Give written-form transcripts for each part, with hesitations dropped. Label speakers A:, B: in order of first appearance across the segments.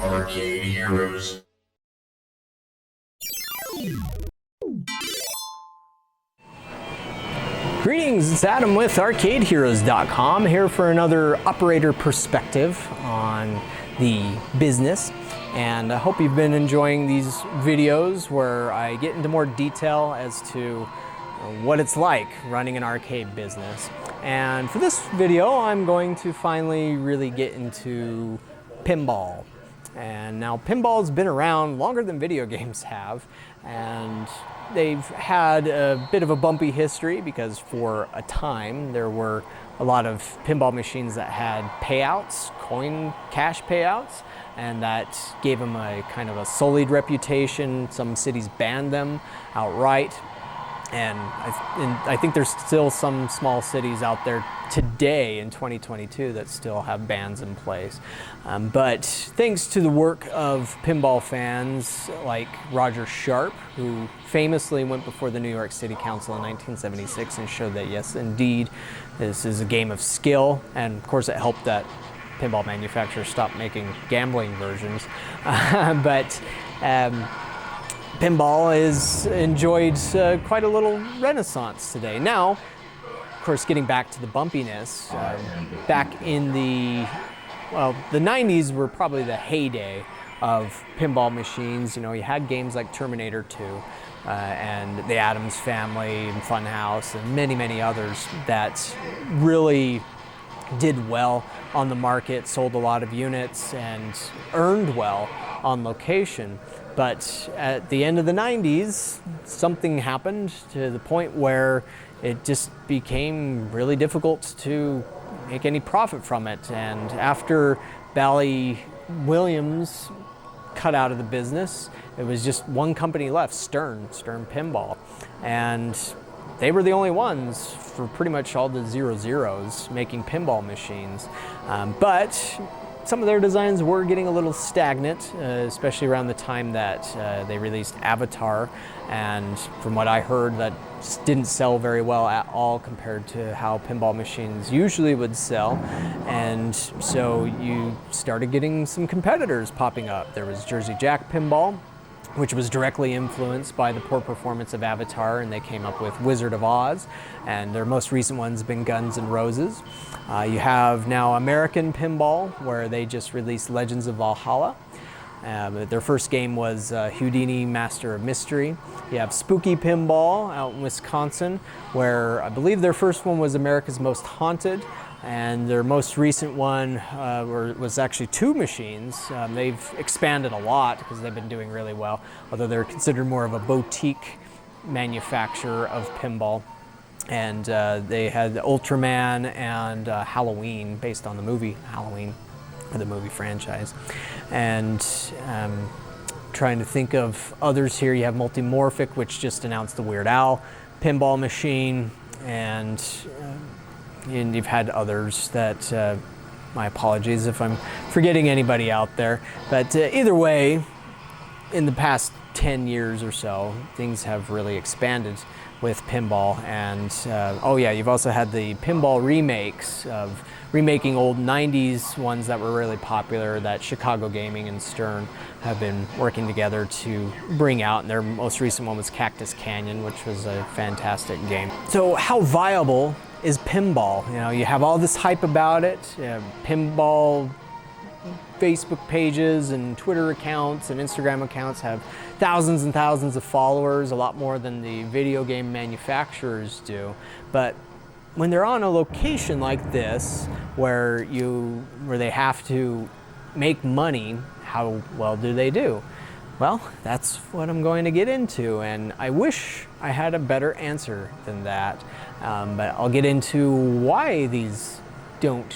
A: Arcade Heroes.
B: Greetings, it's Adam with ArcadeHeroes.com, here for another operator perspective on the business. And I hope you've been enjoying these videos where I get into more detail as to what it's like running an arcade business. And for this video, I'm going to finally really get into pinball. And now pinball's been around longer than video games have, and they've had a bit of a bumpy history because for a time there were a lot of pinball machines that had payouts, cash payouts, and that gave them a kind of a sullied reputation. Some cities banned them outright. And I think there's still some small cities out there today in 2022 that still have bans in place. But thanks to the work of pinball fans like Roger Sharp, who famously went before the New York City Council in 1976 and showed that yes, indeed, this is a game of skill. And of course it helped that pinball manufacturers stopped making gambling versions. Pinball is enjoyed quite a little renaissance today. Now, of course, getting back to the bumpiness, back in the 90s were probably the heyday of pinball machines. You know, you had games like Terminator 2 and The Addams Family and Funhouse and many, many others that really did well on the market, sold a lot of units, and earned well on location. But at the end of the 90s, something happened to the point where it just became really difficult to make any profit from it. And after Bally Williams cut out of the business, it was just one company left, Stern Pinball. And they were the only ones for pretty much all the 00s making pinball machines. But some of their designs were getting a little stagnant, especially around the time that they released Avatar. And from what I heard, that just didn't sell very well at all compared to how pinball machines usually would sell. And so you started getting some competitors popping up. There was Jersey Jack Pinball, which was directly influenced by the poor performance of Avatar, and they came up with Wizard of Oz, and their most recent one's been Guns N' Roses. You have now American Pinball, where they just released Legends of Valhalla. Their first game was Houdini Master of Mystery. You have Spooky Pinball out in Wisconsin, where I believe their first one was America's Most Haunted. And their most recent one was actually two machines. They've expanded a lot because they've been doing really well, although they're considered more of a boutique manufacturer of pinball. And they had Ultraman and Halloween, based on the movie Halloween, or the movie franchise. And trying to think of others here, you have Multimorphic, which just announced the Weird Al pinball machine, and you've had others that, my apologies if I'm forgetting anybody out there. But either way, in the past 10 years or so, things have really expanded with pinball. And oh yeah, you've also had the pinball remakes of remaking old 90s ones that were really popular that Chicago Gaming and Stern have been working together to bring out. And their most recent one was Cactus Canyon, which was a fantastic game. So how viable is pinball? You know, you have all this hype about it. Pinball Facebook pages and Twitter accounts and Instagram accounts have thousands and thousands of followers, a lot more than the video game manufacturers do. But when they're on a location like this, where they have to make money, how well do they do? Well, that's what I'm going to get into, and I wish I had a better answer than that. But I'll get into why these don't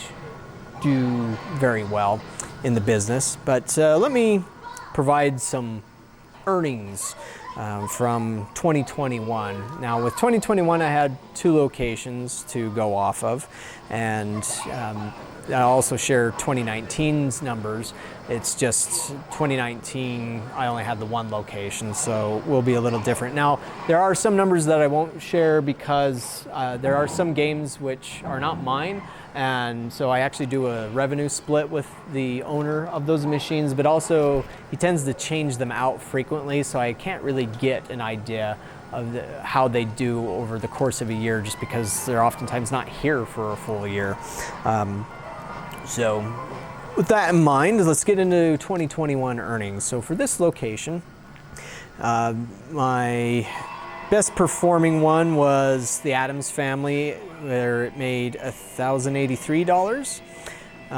B: do very well in the business. But let me provide some earnings from 2021. Now with 2021, I had 2 locations to go off of, and I'll also share 2019's numbers. It's just 2019, I only had the one location, so will be a little different. Now, there are some numbers that I won't share because there are some games which are not mine And so I actually do a revenue split with the owner of those machines, but also he tends to change them out frequently, so I can't really get an idea of how they do over the course of a year, just because they're oftentimes not here for a full year. So with that in mind, let's get into 2021 earnings. So for this location, my best performing one was the Addams Family, where it made $1,083.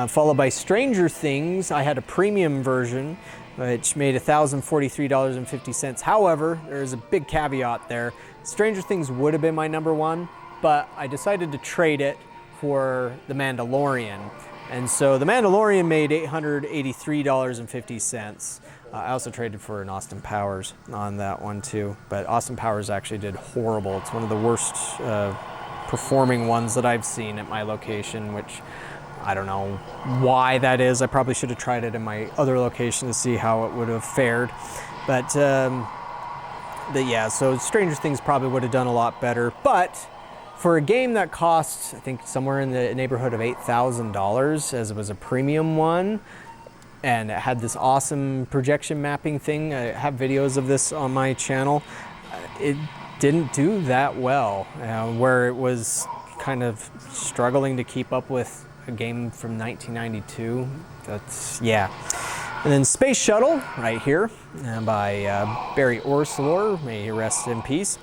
B: Followed by Stranger Things. I had a premium version, which made $1,043.50. However, there's a big caveat there. Stranger Things would have been my number one, but I decided to trade it for The Mandalorian. And so The Mandalorian made $883.50. I also traded for an Austin Powers on that one too, but Austin Powers actually did horrible. It's one of the worst performing ones that I've seen at my location, which I don't know why that is. I probably should have tried it in my other location to see how it would have fared. But yeah, so Stranger Things probably would have done a lot better. But for a game that costs, I think, somewhere in the neighborhood of $8,000, as it was a premium one, and it had this awesome projection mapping thing. I have videos of this on my channel. It didn't do that well, where it was kind of struggling to keep up with a game from 1992. That's, yeah. And then Space Shuttle, right here, by Barry Orslor, may he rest in peace.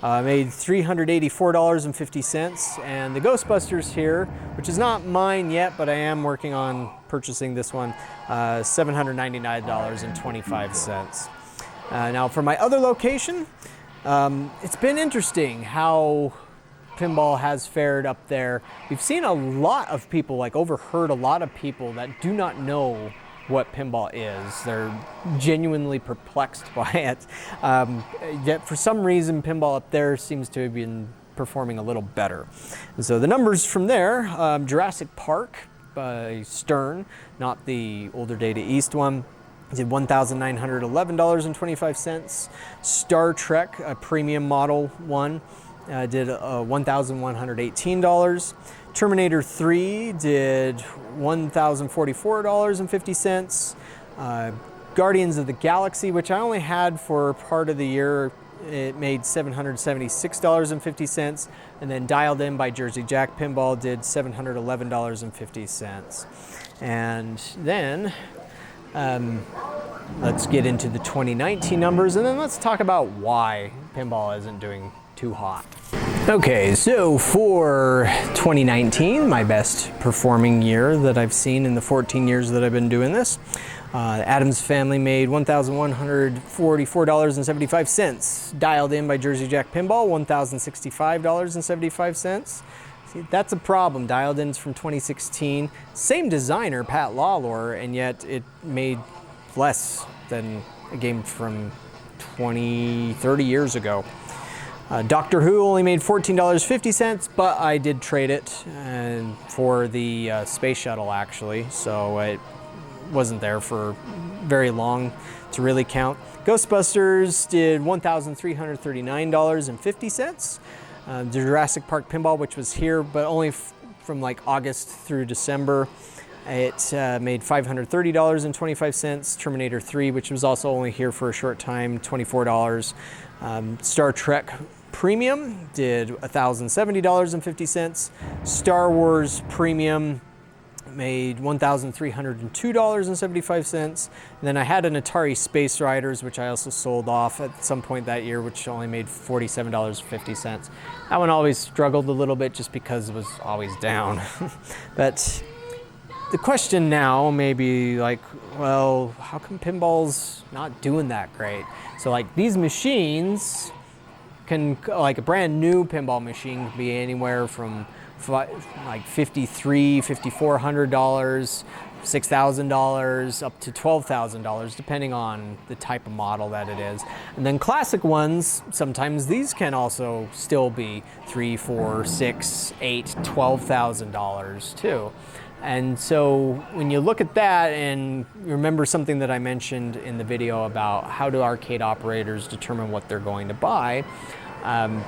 B: Made $384.50, and the Ghostbusters here, which is not mine yet, but I am working on purchasing this one, $799.25. Now for my other location, it's been interesting how pinball has fared up there. We've seen a lot of people, overheard a lot of people that do not know what pinball is. They're genuinely perplexed by it. Yet for some reason, pinball up there seems to have been performing a little better. And so the numbers from there, Jurassic Park by Stern, not the older Data East one, did $1,911.25. Star Trek, a premium model one, did $1,118. Terminator 3 did $1,044.50. Guardians of the Galaxy, which I only had for part of the year, it made $776.50. And then Dialed In by Jersey Jack Pinball did $711.50. And then let's get into the 2019 numbers, and then let's talk about why pinball isn't doing too hot. Okay, so for 2019, my best performing year that I've seen in the 14 years that I've been doing this, Addams Family made $1,144.75. Dialed In by Jersey Jack Pinball, $1,065.75. See, that's a problem. Dialed In's from 2016. Same designer, Pat Lawlor, and yet it made less than a game from 20, 30 years ago. Doctor Who only made $14.50, but I did trade it for the Space Shuttle, actually, so it wasn't there for very long to really count. Ghostbusters did $1,339.50. The Jurassic Park Pinball, which was here, but only from August through December, it made $530.25. Terminator 3, which was also only here for a short time, $24. Star Trek Premium did $1,070.50. Star Wars Premium made $1,302.75. And then I had an Atari Space Riders, which I also sold off at some point that year, which only made $47.50. That one always struggled a little bit just because it was always down. But the question now may be well, how come pinball's not doing that great? So these machines can, a brand new pinball machine can be anywhere from $5,300, $5,400, $6,000 up to $12,000, depending on the type of model that it is. And then classic ones, sometimes these can also still be $3,000, $4,000, $6,000, $8,000, $12,000 too. And so when you look at that and remember something that I mentioned in the video about how do arcade operators determine what they're going to buy, one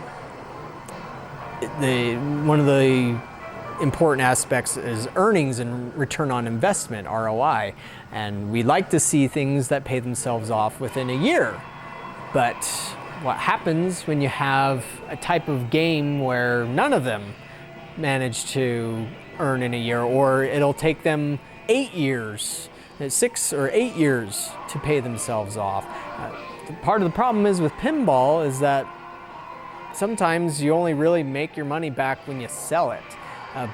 B: of the important aspects is earnings and return on investment, ROI. And we like to see things that pay themselves off within a year. But what happens when you have a type of game where none of them manage to earn in a year, or it'll take them 8 years, 6 or 8 years to pay themselves off? Part of the problem is with pinball is that sometimes you only really make your money back when you sell it.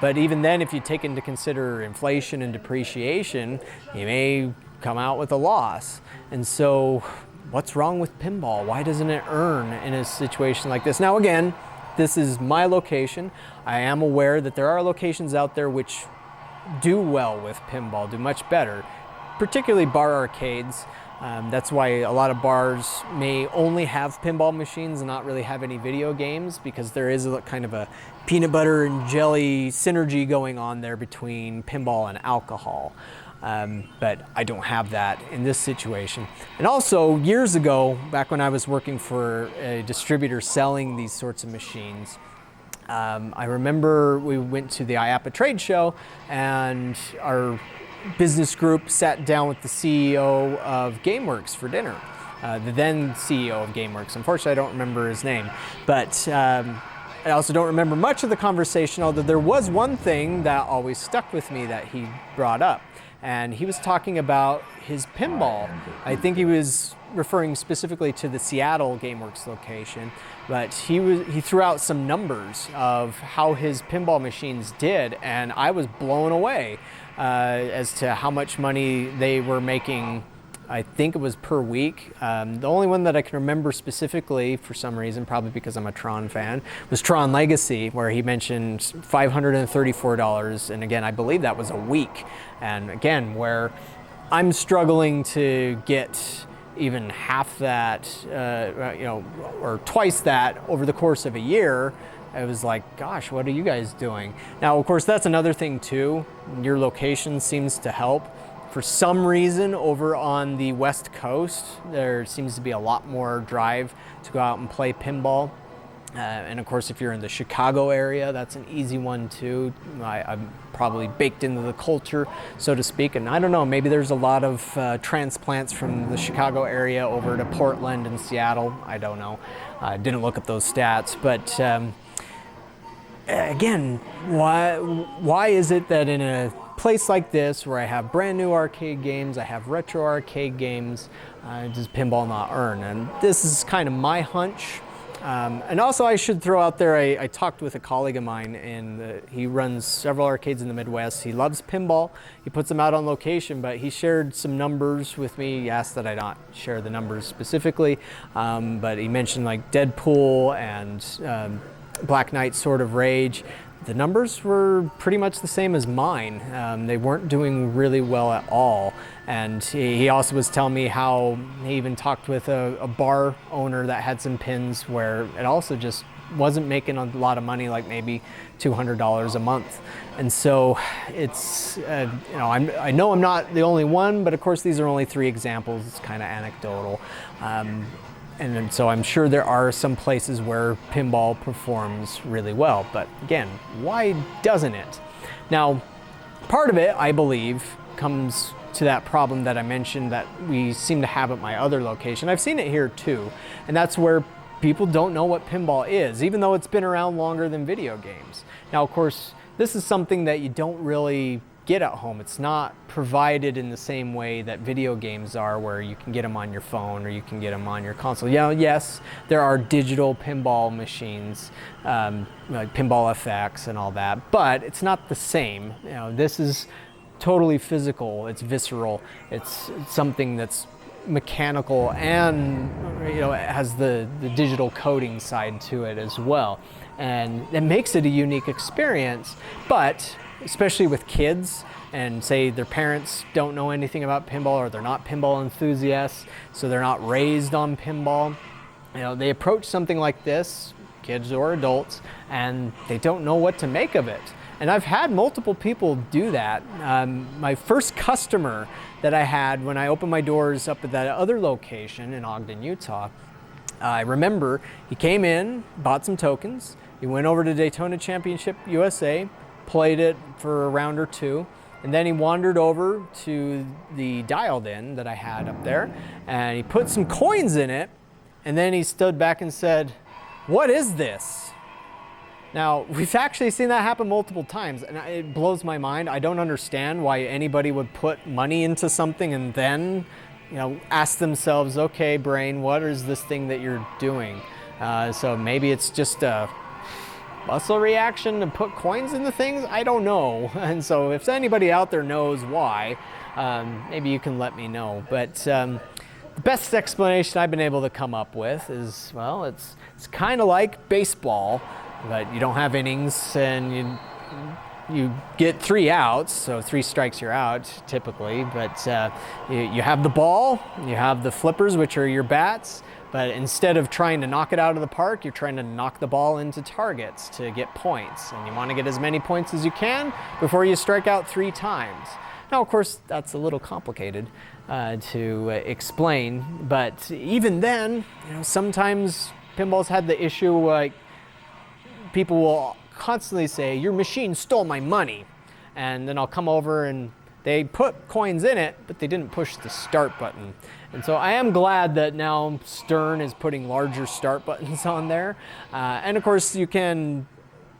B: But even then, if you take into consider inflation and depreciation, you may come out with a loss. And so what's wrong with pinball? Why doesn't it earn in a situation like this? Now again, this is my location. I am aware that there are locations out there which do well with pinball, do much better, particularly bar arcades. That's why a lot of bars may only have pinball machines and not really have any video games, because there is a kind of a peanut butter and jelly synergy going on there between pinball and alcohol. But I don't have that in this situation. And also, years ago, back when I was working for a distributor selling these sorts of machines, I remember we went to the IAPA trade show, and our business group sat down with the CEO of GameWorks for dinner, the then CEO of GameWorks. Unfortunately, I don't remember his name, but I also don't remember much of the conversation, although there was one thing that always stuck with me that he brought up. And he was talking about his pinball. I think he was referring specifically to the Seattle GameWorks location, but he threw out some numbers of how his pinball machines did, and I was blown away as to how much money they were making. I think it was per week. The only one that I can remember specifically, for some reason, probably because I'm a Tron fan, was Tron Legacy, where he mentioned $534, and again, I believe that was a week. And again, where I'm struggling to get even half that, or twice that over the course of a year. It was like, gosh, what are you guys doing? Now, of course, that's another thing too. Your location seems to help. For some reason, over on the West Coast, there seems to be a lot more drive to go out and play pinball. And of course, if you're in the Chicago area, that's an easy one too. I'm probably baked into the culture, so to speak. And I don't know, maybe there's a lot of transplants from the Chicago area over to Portland and Seattle. I don't know. I didn't look at those stats, but again, why is it that in a place like this, where I have brand new arcade games, I have retro arcade games, does pinball not earn? And this is kind of my hunch. And also, I should throw out there, I talked with a colleague of mine, and he runs several arcades in the Midwest. He loves pinball. He puts them out on location, but he shared some numbers with me. He asked that I not share the numbers specifically, but he mentioned like Deadpool and Black Knight Sword of Rage. The numbers were pretty much the same as mine. They weren't doing really well at all. And he also was telling me how he even talked with a bar owner that had some pins where it also just wasn't making a lot of money, like maybe $200 a month. And so it's, I know I'm not the only one, but of course these are only 3 examples. It's kind of anecdotal. And then, so I'm sure there are some places where pinball performs really well, but again, why doesn't it? Now, part of it, I believe, comes to that problem that I mentioned that we seem to have at my other location. I've seen it here too, and that's where people don't know what pinball is, even though it's been around longer than video games. Now, of course, this is something that you don't really get at home. It's not provided in the same way that video games are, where you can get them on your phone or you can get them on your console. Yeah, yes, there are digital pinball machines, like Pinball FX and all that, but it's not the same. This is totally physical. It's visceral. It's something that's mechanical, and it has the digital coding side to it as well, and it makes it a unique experience. But especially with kids, and say their parents don't know anything about pinball, or they're not pinball enthusiasts, so they're not raised on pinball, they approach something like this, kids or adults, and they don't know what to make of it. And I've had multiple people do that. My first customer that I had when I opened my doors up at that other location in Ogden, Utah, I remember he came in, bought some tokens, he went over to Daytona Championship USA, played it for a round or two, and then he wandered over to the dialed in that I had up there, and he put some coins in it, and then he stood back and said, "What is this?" Now, we've actually seen that happen multiple times, and it blows my mind. I don't understand why anybody would put money into something and then, ask themselves, okay, brain, what is this thing that you're doing? So maybe it's just a muscle reaction to put coins into things? I don't know. And so if anybody out there knows why, maybe you can let me know. But the best explanation I've been able to come up with is, well, it's kind of like baseball, but you don't have innings and you get 3 outs, so 3 strikes you're out typically, but you have the ball, you have the flippers, which are your bats, but instead of trying to knock it out of the park, you're trying to knock the ball into targets to get points, and you want to get as many points as you can before you strike out 3 times. Now, of course, that's a little complicated to explain, but even then, sometimes pinball's had the issue like people will constantly say, "Your machine stole my money," and then I'll come over and they put coins in it, but they didn't push the start button. And so I am glad that now Stern is putting larger start buttons on there. And of course, you can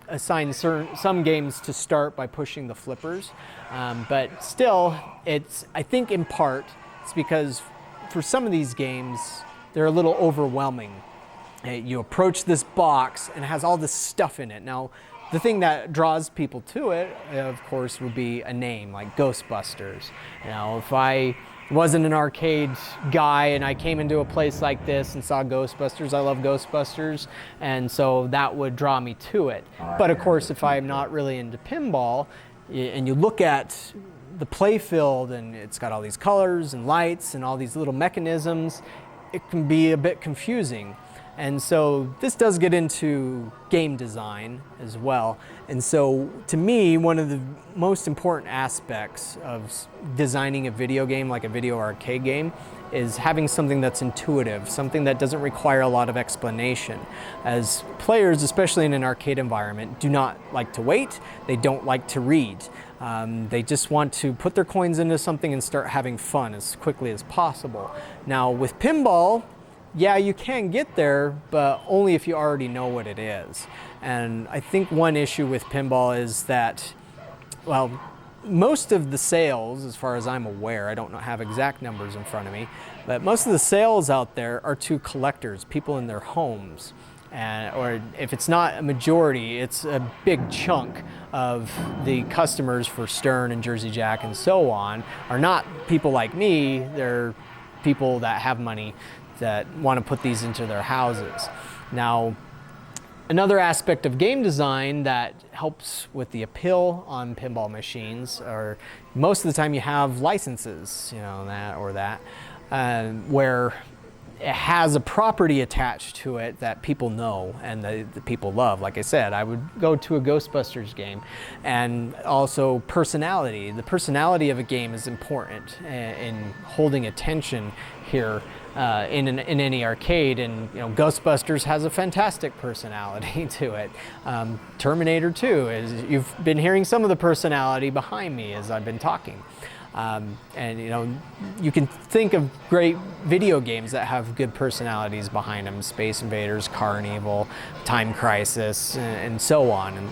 B: assign some games to start by pushing the flippers, but still, I think in part, it's because for some of these games, they're a little overwhelming. You approach this box and it has all this stuff in it. Now, the thing that draws people to it, of course, would be a name like Ghostbusters. If I wasn't an arcade guy and I came into a place like this and saw Ghostbusters, I love Ghostbusters, and so that would draw me to it. But of course, if I'm not really into pinball, and you look at the play field and it's got all these colors and lights and all these little mechanisms, it can be a bit confusing. And so this does get into game design as well. And so to me, one of the most important aspects of designing a video game, like a video arcade game, is having something that's intuitive, something that doesn't require a lot of explanation. As players, especially in an arcade environment, do not like to wait, they don't like to read. They just want to put their coins into something and start having fun as quickly as possible. Now with pinball, yeah, you can get there, but only if you already know what it is. And I think one issue with pinball is that, well, most of the sales, as far as I'm aware, I don't have exact numbers in front of me, but most of the sales out there are to collectors, people in their homes. Or if it's not a majority, it's a big chunk of the customers for Stern and Jersey Jack and so on are not people like me, they're people that have money that want to put these into their houses. Now, another aspect of game design that helps with the appeal on pinball machines are most of the time you have licenses, where it has a property attached to it that people know and the people love. Like I said, I would go to a Ghostbusters game, and also personality. The personality of a game is important in holding attention here in any arcade, and Ghostbusters has a fantastic personality to it. Terminator 2, you've been hearing some of the personality behind me as I've been talking. And you can think of great video games that have good personalities behind them: Space Invaders, Carnival, Time Crisis, and so on.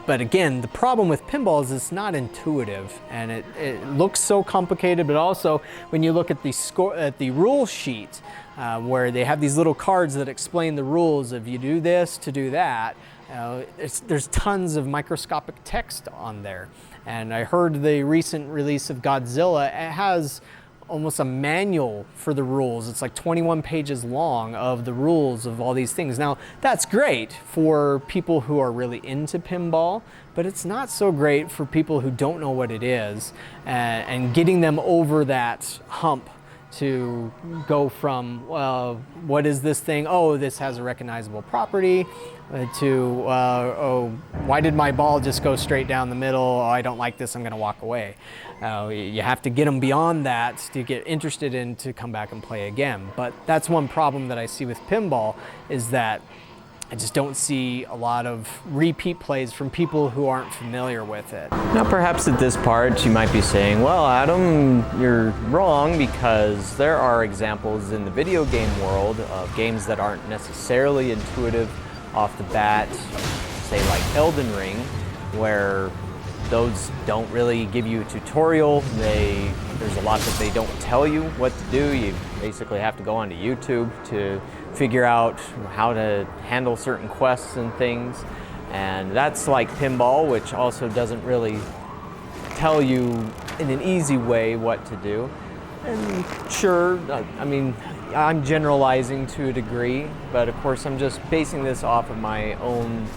B: But again, the problem with pinball is it's not intuitive, and it looks so complicated. But also, when you look at the rule sheet, where they have these little cards that explain the rules of you do this to do that, there's tons of microscopic text on there. And I heard the recent release of Godzilla, it has almost a manual for the rules. It's like 21 pages long of the rules of all these things. Now, that's great for people who are really into pinball, but it's not so great for people who don't know what it is, and getting them over that hump to go from, well, what is this thing? Oh, this has a recognizable property, to, oh, why did my ball just go straight down the middle? Oh, I don't like this, I'm gonna walk away. You have to get them beyond that to get interested in to come back and play again. But that's one problem that I see with pinball, is that I just don't see a lot of repeat plays from people who aren't familiar with it.
C: Now perhaps at this part you might be saying, well Adam, you're wrong, because there are examples in the video game world of games that aren't necessarily intuitive off the bat, say like Elden Ring, where those don't really give you a tutorial. There's a lot that they don't tell you what to do. You basically have to go onto YouTube to figure out how to handle certain quests and things. And that's like Pinball, which also doesn't really tell you in an easy way what to do. And sure, I mean, I'm generalizing to a degree, but of course I'm just basing this off of my own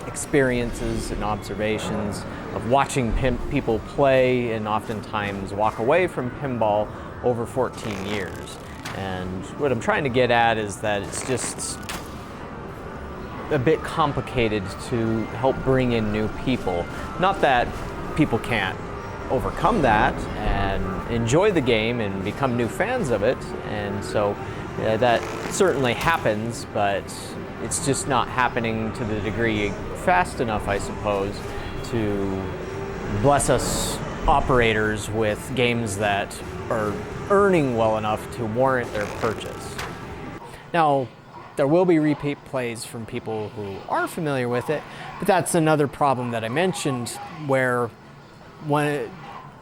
C: experiences and observations of watching people play and oftentimes walk away from pinball over 14 years. And what I'm trying to get at is that it's just a bit complicated to help bring in new people. Not that people can't overcome that and enjoy the game and become new fans of it, and so that certainly happens, but it's just not happening to the degree fast enough, I suppose, to bless us operators with games that are earning well enough to warrant their purchase. Now, there will be repeat plays from people who are familiar with it, but that's another problem that I mentioned, where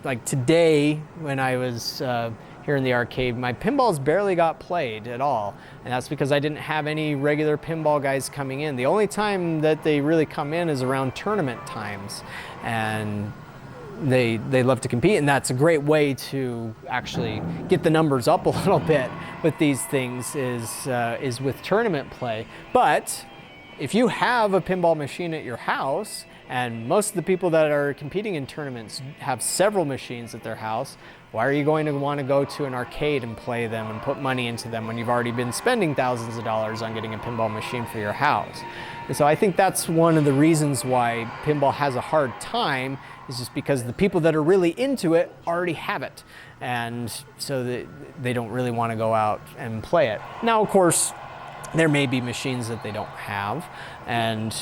C: like today when I was here in the arcade, my pinballs barely got played at all, and that's because I didn't have any regular pinball guys coming in. The only time that they really come in is around tournament times, and they love to compete, and that's a great way to actually get the numbers up a little bit with these things is with tournament play. But if you have a pinball machine at your house, and most of the people that are competing in tournaments have several machines at their house, why are you going to want to go to an arcade and play them and put money into them when you've already been spending thousands of dollars on getting a pinball machine for your house? And so I think that's one of the reasons why pinball has a hard time, is just because the people that are really into it already have it. And so they don't really want to go out and play it. Now, of course, there may be machines that they don't have, and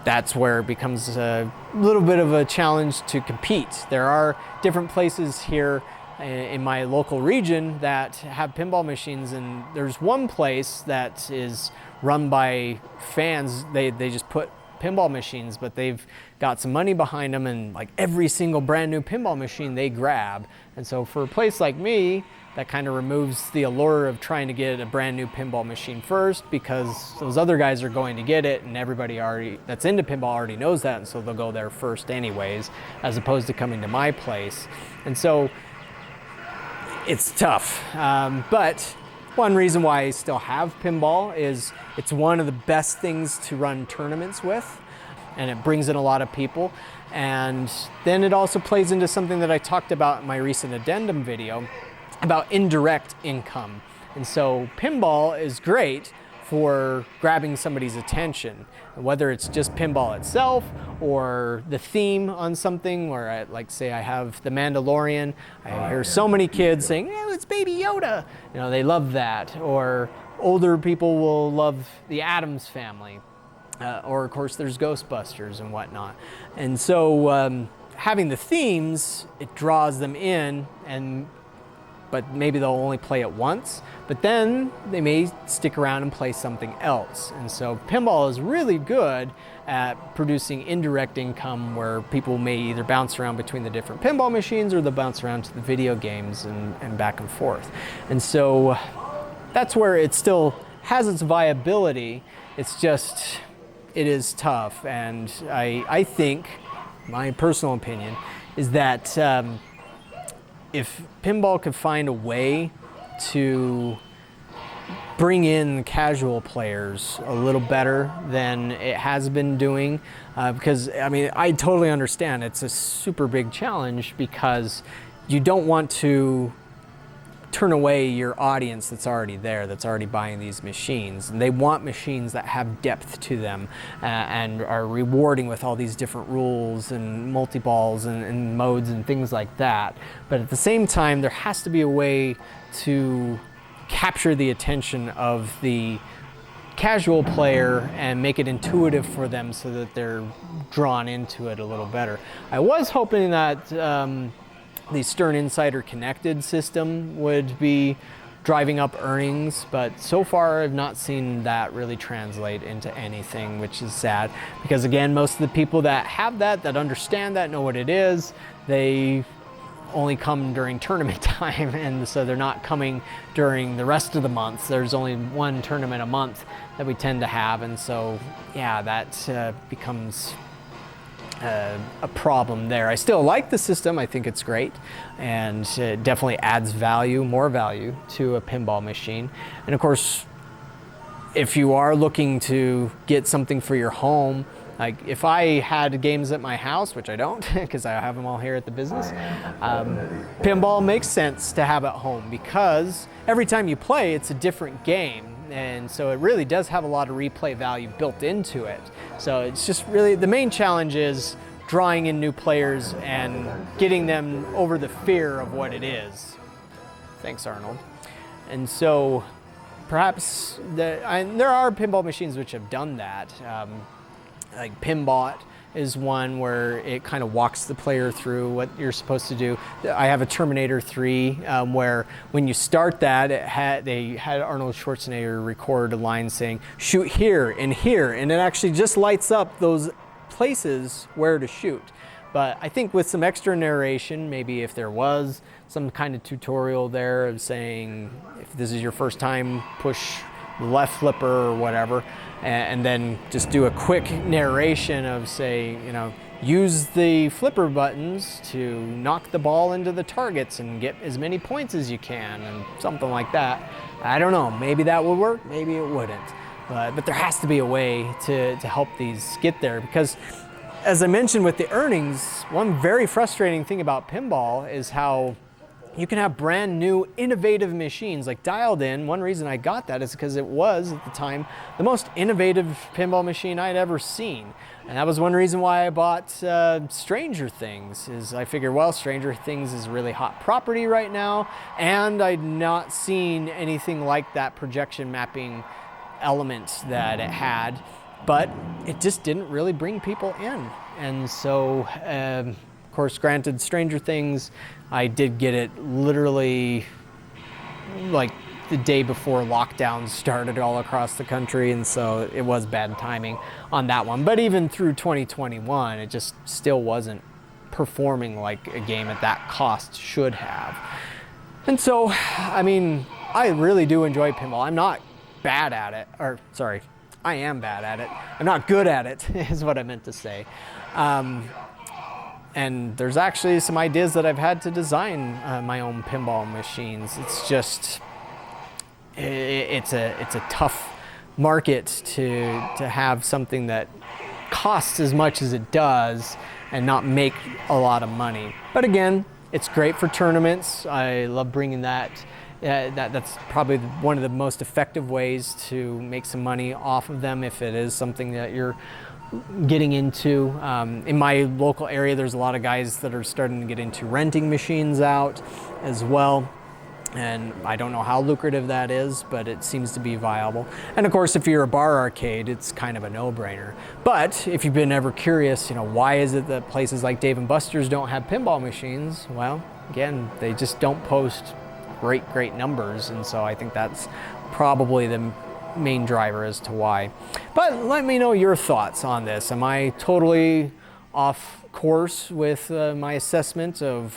C: that's where it becomes a little bit of a challenge to compete. There are different places here in my local region that have pinball machines, and there's one place that is run by fans. They just put pinball machines, but they've got some money behind them, and like every single brand new pinball machine they grab. And so for a place like me, that kind of removes the allure of trying to get a brand new pinball machine first, because those other guys are going to get it, and everybody that's into pinball already knows that, and so they'll go there first anyways, as opposed to coming to my place. And so it's tough. But one reason why I still have pinball is it's one of the best things to run tournaments with, and it brings in a lot of people. And then it also plays into something that I talked about in my recent addendum video about indirect income. And so pinball is great for grabbing somebody's attention, whether it's just pinball itself or the theme on something, where like say I have The Mandalorian, I hear so many kids saying, "Oh, it's Baby Yoda." You know, they love that. Or older people will love the Addams Family. Or of course there's Ghostbusters and whatnot. And so having the themes, it draws them in, but maybe they'll only play it once, but then they may stick around and play something else. And so pinball is really good at producing indirect income, where people may either bounce around between the different pinball machines, or they'll bounce around to the video games and back and forth. And so that's where it still has its viability. It's just, it is tough. And I think, my personal opinion, is that if pinball could find a way to bring in casual players a little better than it has been doing, because I mean, I totally understand it's a super big challenge, because you don't want to turn away your audience that's already there, that's already buying these machines. And they want machines that have depth to them and are rewarding with all these different rules and multi-balls and modes and things like that. But at the same time, there has to be a way to capture the attention of the
B: casual player and make it intuitive for them so that they're drawn into it a little better. I was hoping that the Stern Insider Connected system would be driving up earnings, but so far I've not seen that really translate into anything, which is sad, because again, most of the people that have that understand that, know what it is, they only come during tournament time, and so they're not coming during the rest of the months. There's only one tournament a month that we tend to have, and so yeah, that becomes a problem there. I still like the system. I think it's great, and it definitely adds value, more value to a pinball machine. And of course, if you are looking to get something for your home, like if I had games at my house, which I don't because I have them all here at the business, pinball makes sense to have at home because every time you play, it's a different game. And so it really does have a lot of replay value built into it. So it's just really, the main challenge is drawing in new players and getting them over the fear of what it is. Thanks, Arnold. And so perhaps there are pinball machines which have done that. Like Pinball is one where it kind of walks the player through what you're supposed to do. I have a Terminator 3 where when you start that, they had Arnold Schwarzenegger record a line saying, shoot here, and it actually just lights up those places where to shoot. But I think with some extra narration, maybe if there was some kind of tutorial there of saying, if this is your first time, push the left flipper or whatever, and then just do a quick narration of, say, use the flipper buttons to knock the ball into the targets and get as many points as you can, and something like that. I don't know, maybe that would work, maybe it wouldn't. But there has to be a way to help these get there, because as I mentioned with the earnings, one very frustrating thing about pinball is how you can have brand new innovative machines like Dialed In. One reason I got that is because it was at the time the most innovative pinball machine I'd ever seen. And that was one reason why I bought Stranger Things, is I figured, well, Stranger Things is a really hot property right now, and I'd not seen anything like that projection mapping element that it had, but it just didn't really bring people in. And so, of course, granted, Stranger Things, I did get it literally like the day before lockdowns started all across the country, and so it was bad timing on that one. But even through 2021, it just still wasn't performing like a game at that cost should have. And so, I mean, I really do enjoy pinball. I'm not bad at it, or sorry, I am bad at it. I'm not good at it, is what I meant to say. And there's actually some ideas that I've had to design my own pinball machines. It's just, it's a tough market to have something that costs as much as it does and not make a lot of money. But again, it's great for tournaments. I love bringing that. That's probably one of the most effective ways to make some money off of them if it is something that you're getting into. In my local area, there's a lot of guys that are starting to get into renting machines out as well. And I don't know how lucrative that is, but it seems to be viable. And of course, if you're a bar arcade, it's kind of a no-brainer. But if you've been ever curious, why is it that places like Dave & Buster's don't have pinball machines? Well, again, they just don't post great numbers, and so I think that's probably the main driver as to why. But let me know your thoughts on this. Am I totally off course with my assessment of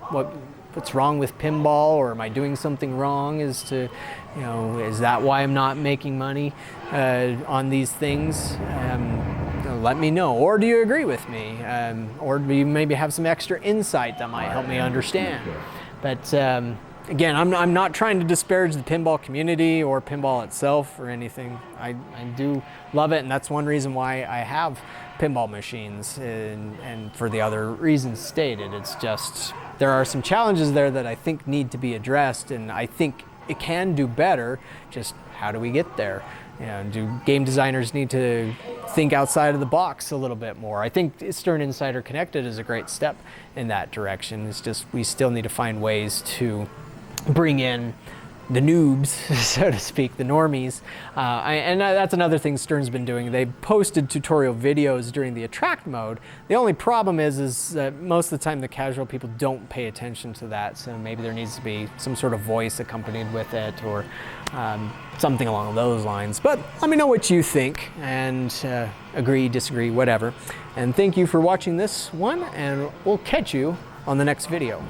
B: what's wrong with pinball, or am I doing something wrong as to, is that why I'm not making money on these things? Let me know. Or do you agree with me? Or do you maybe have some extra insight that might help me understand? But again, I'm not trying to disparage the pinball community or pinball itself or anything. I do love it, and that's one reason why I have pinball machines, and for the other reasons stated. It's just, there are some challenges there that I think need to be addressed, and I think it can do better. Just how do we get there? Do game designers need to think outside of the box a little bit more? I think Stern Insider Connected is a great step in that direction. It's just we still need to find ways to bring in noobs, so to speak, the normies. That's another thing Stern's been doing. They posted tutorial videos during the attract mode. The only problem is that most of the time the casual people don't pay attention to that, so maybe there needs to be some sort of voice accompanied with it, or something along those lines. But let me know what you think, and agree, disagree, whatever. And thank you for watching this one, and we'll catch you on the next video.